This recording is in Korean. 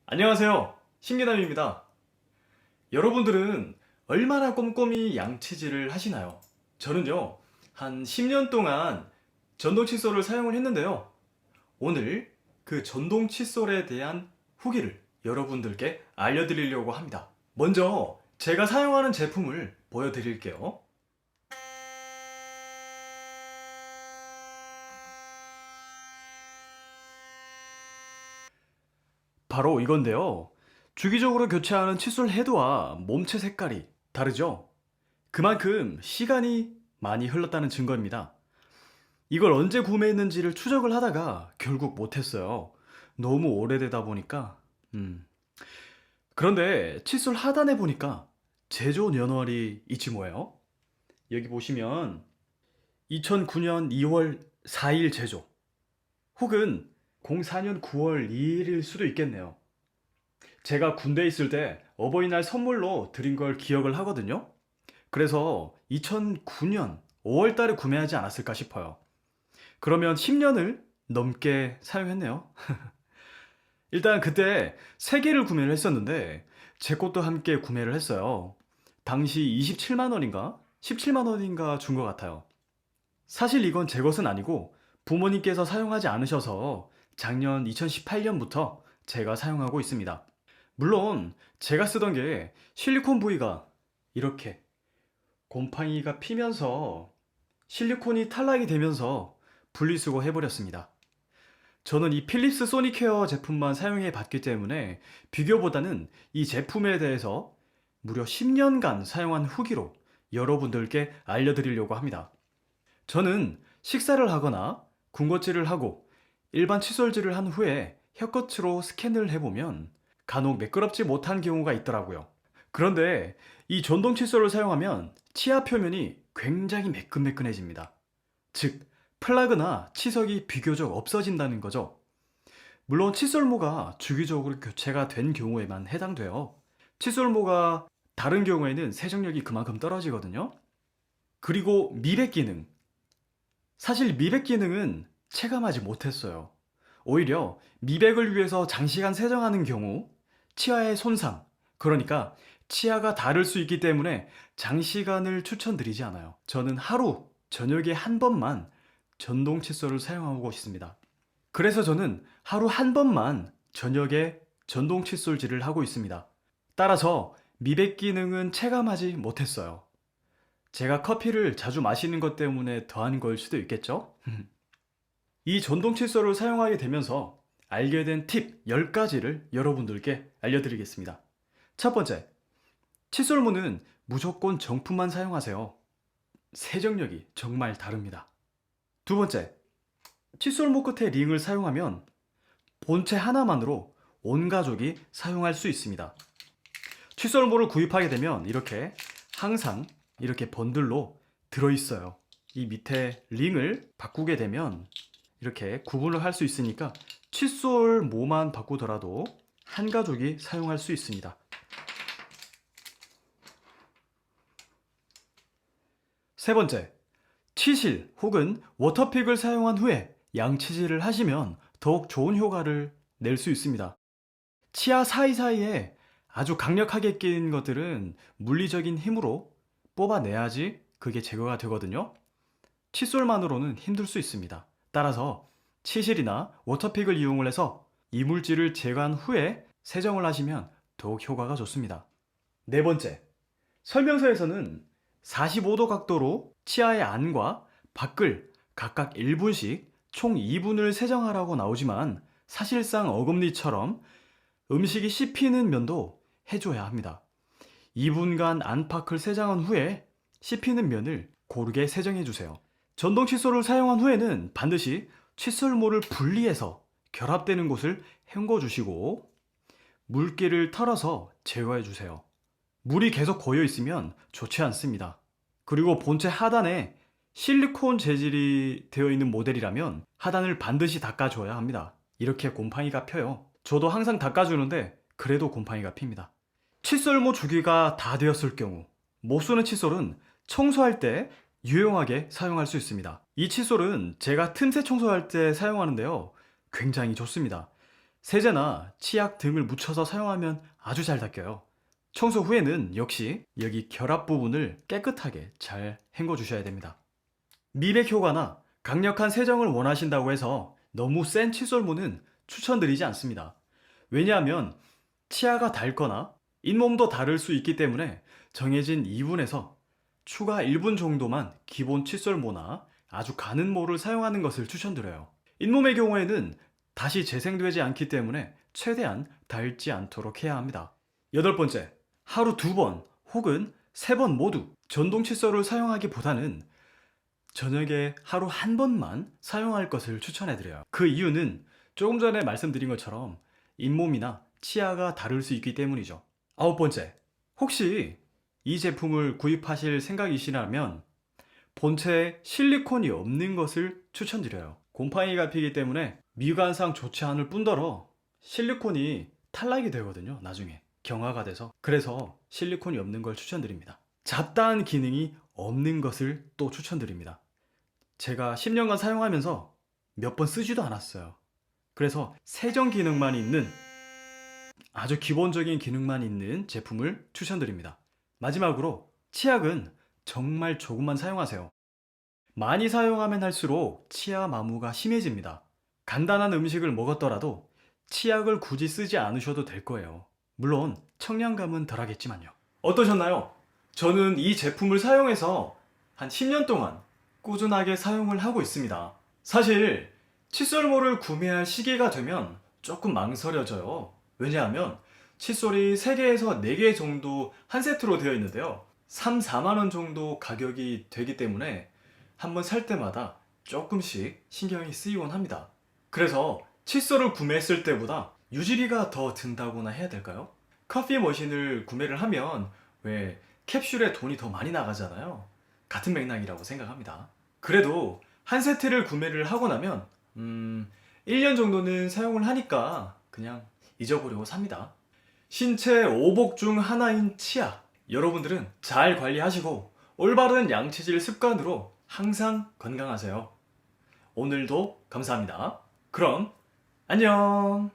안녕하세요. 신기남입니다. 여러분들은 얼마나 꼼꼼히 양치질을 하시나요? 저는요, 한 10년 동안 전동 칫솔을 사용을 했는데요. 오늘 그 전동 칫솔에 대한 후기를 여러분들께 알려드리려고 합니다. 먼저 제가 사용하는 제품을 보여드릴게요. 바로 이건데요. 주기적으로 교체하는 칫솔 헤드와 몸체 색깔이 다르죠? 그만큼 시간이 많이 흘렀다는 증거입니다. 이걸 언제 구매했는지를 추적을 하다가 결국 못했어요. 너무 오래되다 보니까. 그런데 칫솔 하단에 보니까 제조 연월이 있지 뭐예요? 여기 보시면 2009년 2월 4일 제조 혹은 04년 9월 2일일 수도 있겠네요. 제가 군대에 있을 때 어버이날 선물로 드린 걸 기억을 하거든요. 그래서 2009년 5월 달에 구매하지 않았을까 싶어요. 그러면 10년을 넘게 사용했네요. 일단 그때 3개를 구매를 했었는데 제 것도 함께 구매를 했어요. 당시 27만 원인가? 17만 원인가 준 것 같아요. 사실 이건 제 것은 아니고 부모님께서 사용하지 않으셔서 작년 2018년부터 제가 사용하고 있습니다. 물론 제가 쓰던 게 실리콘 부위가 이렇게 곰팡이가 피면서 실리콘이 탈락이 되면서 분리수거 해버렸습니다. 저는 이 필립스 소니케어 제품만 사용해 봤기 때문에 비교보다는 이 제품에 대해서 무려 10년간 사용한 후기로 여러분들께 알려드리려고 합니다. 저는 식사를 하거나 군것질을 하고 일반 칫솔질을 한 후에 혀끝으로 스캔을 해보면 간혹 매끄럽지 못한 경우가 있더라고요. 그런데 이 전동 칫솔을 사용하면 치아 표면이 굉장히 매끈매끈해집니다. 즉, 플라그나 치석이 비교적 없어진다는 거죠. 물론 칫솔모가 주기적으로 교체가 된 경우에만 해당돼요. 칫솔모가 다른 경우에는 세정력이 그만큼 떨어지거든요. 그리고 미백 기능. 사실 미백 기능은 체감하지 못했어요. 오히려 미백을 위해서 장시간 세정하는 경우 치아의 손상, 그러니까 치아가 다를 수 있기 때문에 장시간을 추천드리지 않아요. 저는 하루 저녁에 한 번만 전동 칫솔을 사용하고 있습니다. 그래서 저는 하루 한 번만 저녁에 전동 칫솔질을 하고 있습니다. 따라서 미백 기능은 체감하지 못했어요. 제가 커피를 자주 마시는 것 때문에 더한 걸 수도 있겠죠? 이 전동 칫솔을 사용하게 되면서 알게 된 팁 10가지를 여러분들께 알려드리겠습니다. 첫 번째, 칫솔모는 무조건 정품만 사용하세요. 세정력이 정말 다릅니다. 두 번째, 칫솔모 끝에 링을 사용하면 본체 하나만으로 온 가족이 사용할 수 있습니다. 칫솔모를 구입하게 되면 이렇게 항상 이렇게 번들로 들어있어요. 이 밑에 링을 바꾸게 되면 이렇게 구분을 할 수 있으니까 칫솔모만 바꾸더라도 한 가족이 사용할 수 있습니다. 세 번째, 치실 혹은 워터픽을 사용한 후에 양치질을 하시면 더욱 좋은 효과를 낼 수 있습니다. 치아 사이사이에 아주 강력하게 끼인 것들은 물리적인 힘으로 뽑아내야지 그게 제거가 되거든요. 칫솔만으로는 힘들 수 있습니다. 따라서 치실이나 워터픽을 이용을 해서 이물질을 제거한 후에 세정을 하시면 더욱 효과가 좋습니다. 네 번째, 설명서에서는 45도 각도로 치아의 안과 밖을 각각 1분씩 총 2분을 세정하라고 나오지만 사실상 어금니처럼 음식이 씹히는 면도 해줘야 합니다. 2분간 안팎을 세정한 후에 씹히는 면을 고르게 세정해주세요. 전동 칫솔을 사용한 후에는 반드시 칫솔모를 분리해서 결합되는 곳을 헹궈주시고 물기를 털어서 제거해주세요. 물이 계속 고여 있으면 좋지 않습니다. 그리고 본체 하단에 실리콘 재질이 되어 있는 모델이라면 하단을 반드시 닦아줘야 합니다. 이렇게 곰팡이가 펴요. 저도 항상 닦아주는데 그래도 곰팡이가 핍니다. 칫솔모 주기가 다 되었을 경우 못 쓰는 칫솔은 청소할 때 유용하게 사용할 수 있습니다. 이 칫솔은 제가 틈새 청소할 때 사용하는데요, 굉장히 좋습니다. 세제나 치약 등을 묻혀서 사용하면 아주 잘 닦여요. 청소 후에는 역시 여기 결합 부분을 깨끗하게 잘 헹궈 주셔야 됩니다. 미백 효과나 강력한 세정을 원하신다고 해서 너무 센 칫솔모는 추천드리지 않습니다. 왜냐하면 치아가 닳거나 잇몸도 닳을 수 있기 때문에 정해진 2분에서 추가 1분 정도만 기본 칫솔모나 아주 가는 모를 사용하는 것을 추천드려요. 잇몸의 경우에는 다시 재생되지 않기 때문에 최대한 닳지 않도록 해야 합니다. 여덟 번째, 하루 2번 혹은 3번 모두 전동 칫솔을 사용하기보다는 저녁에 하루 1번만 사용할 것을 추천해드려요. 그 이유는 조금 전에 말씀드린 것처럼 잇몸이나 치아가 다를 수 있기 때문이죠. 아홉 번째, 혹시 이 제품을 구입하실 생각이시라면 본체에 실리콘이 없는 것을 추천드려요. 곰팡이가 피기 때문에 미관상 좋지 않을 뿐더러 실리콘이 탈락이 되거든요. 나중에 경화가 돼서. 그래서 실리콘이 없는 걸 추천드립니다. 잡다한 기능이 없는 것을 또 추천드립니다. 제가 10년간 사용하면서 몇 번 쓰지도 않았어요. 그래서 세정 기능만 있는 아주 기본적인 기능만 있는 제품을 추천드립니다. 마지막으로 치약은 정말 조금만 사용하세요. 많이 사용하면 할수록 치아 마모가 심해집니다. 간단한 음식을 먹었더라도 치약을 굳이 쓰지 않으셔도 될 거예요. 물론 청량감은 덜하겠지만요. 어떠셨나요? 저는 이 제품을 사용해서 한 10년 동안 꾸준하게 사용을 하고 있습니다. 사실 칫솔모를 구매할 시기가 되면 조금 망설여져요. 왜냐하면 칫솔이 3개에서 4개 정도 한 세트로 되어 있는데요. 3, 4만 원 정도 가격이 되기 때문에 한번 살 때마다 조금씩 신경이 쓰이곤 합니다. 그래서 칫솔을 구매했을 때보다 유지비가 더 든다고나 해야 될까요? 커피 머신을 구매를 하면 왜 캡슐에 돈이 더 많이 나가잖아요. 같은 맥락이라고 생각합니다. 그래도 한 세트를 구매를 하고 나면 1년 정도는 사용을 하니까 그냥 잊어버리고 삽니다. 신체 오복 중 하나인 치아, 여러분들은 잘 관리하시고 올바른 양치질 습관으로 항상 건강하세요. 오늘도 감사합니다. 그럼 안녕.